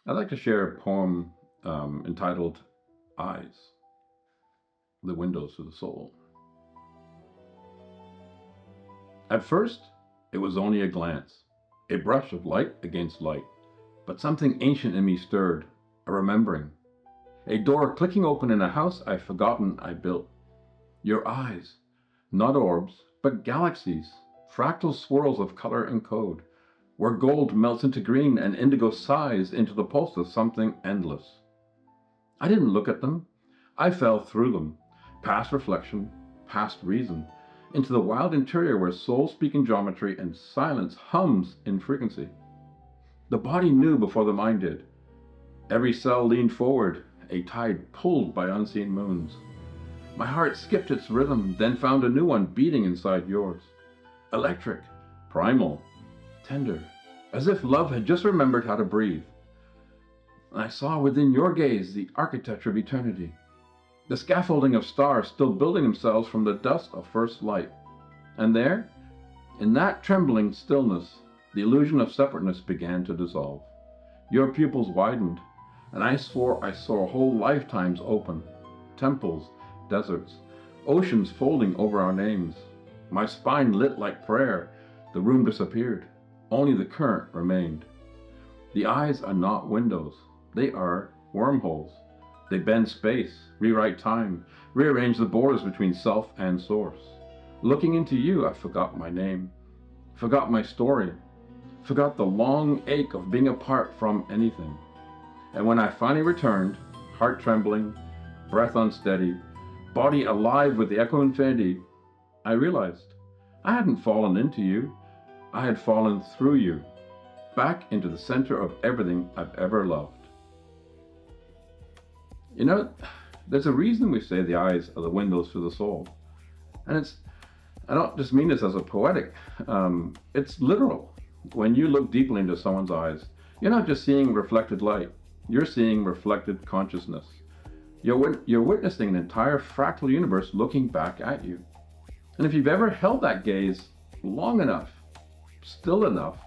I'd like to share a poem entitled Eyes, the Windows to the Soul. At first, it was only a glance, a brush of light against light, but something ancient in me stirred, a remembering. A door clicking open in a house I've forgotten I built. Your eyes, not orbs, but galaxies, fractal swirls of color and code, where gold melts into green and indigo sighs into the pulse of something endless. I didn't look at them. I fell through them, past reflection, past reason, into the wild interior where souls speak in geometry and silence hums in frequency. The body knew before the mind did. Every cell leaned forward, a tide pulled by unseen moons. My heart skipped its rhythm, then found a new one beating inside yours. Electric, primal, tender, as if love had just remembered how to breathe. And I saw within your gaze the architecture of eternity, the scaffolding of stars still building themselves from the dust of first light. And there, in that trembling stillness, the illusion of separateness began to dissolve. Your pupils widened, and I swore I saw whole lifetimes open, temples, deserts, oceans folding over our names. My spine lit like prayer. The room disappeared. Only the current remained. The eyes are not windows. They are wormholes. They bend space, rewrite time, rearrange the borders between self and source. Looking into you, I forgot my name, forgot my story, forgot the long ache of being apart from anything. And when I finally returned, heart trembling, breath unsteady, body alive with the echo infinity, I realized I hadn't fallen into you, I had fallen through you, back into the center of everything I've ever loved. You know, there's a reason we say the eyes are the windows to the soul. And I don't just mean this as a poetic, it's literal. When you look deeply into someone's eyes, you're not just seeing reflected light, you're seeing reflected consciousness. You're witnessing an entire fractal universe looking back at you. And if you've ever held that gaze long enough, still enough,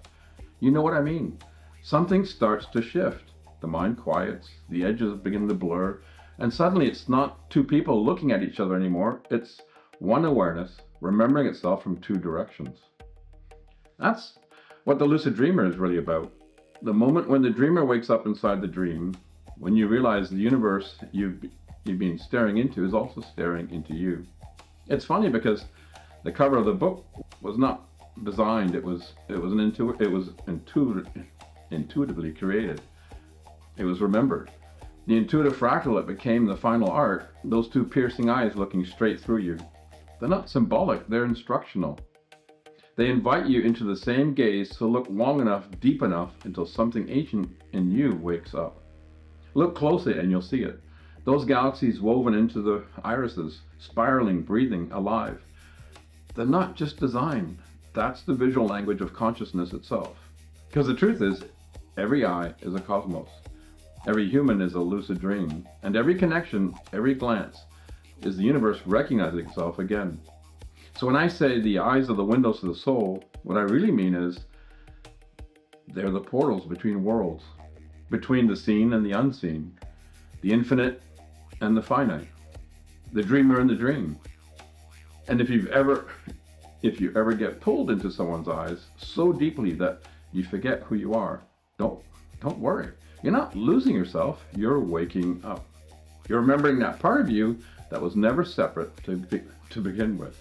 you know what I mean. Something starts to shift. The mind quiets, the edges begin to blur, and suddenly it's not two people looking at each other anymore, it's one awareness remembering itself from two directions. That's what the lucid dreamer is really about. The moment when the dreamer wakes up inside the dream, when you realize the universe you've been staring into is also staring into you. It's funny because the cover of the book was not designed, it was intuitively created. It was remembered. The intuitive fractal that became the final art, those two piercing eyes looking straight through you. They're not symbolic, they're instructional. They invite you into the same gaze to look long enough, deep enough, until something ancient in you wakes up. Look closely and you'll see it. Those galaxies woven into the irises, spiraling, breathing, alive. They're not just design. That's the visual language of consciousness itself. Because the truth is, every eye is a cosmos. Every human is a lucid dream. And every connection, every glance, is the universe recognizing itself again. So when I say the eyes are the windows to the soul, what I really mean is they're the portals between worlds, between the seen and the unseen, the infinite and the finite, the dreamer and the dream. And if you ever get pulled into someone's eyes so deeply that you forget who you are, don't worry. You're not losing yourself, you're waking up. You're remembering that part of you that was never separate to begin with.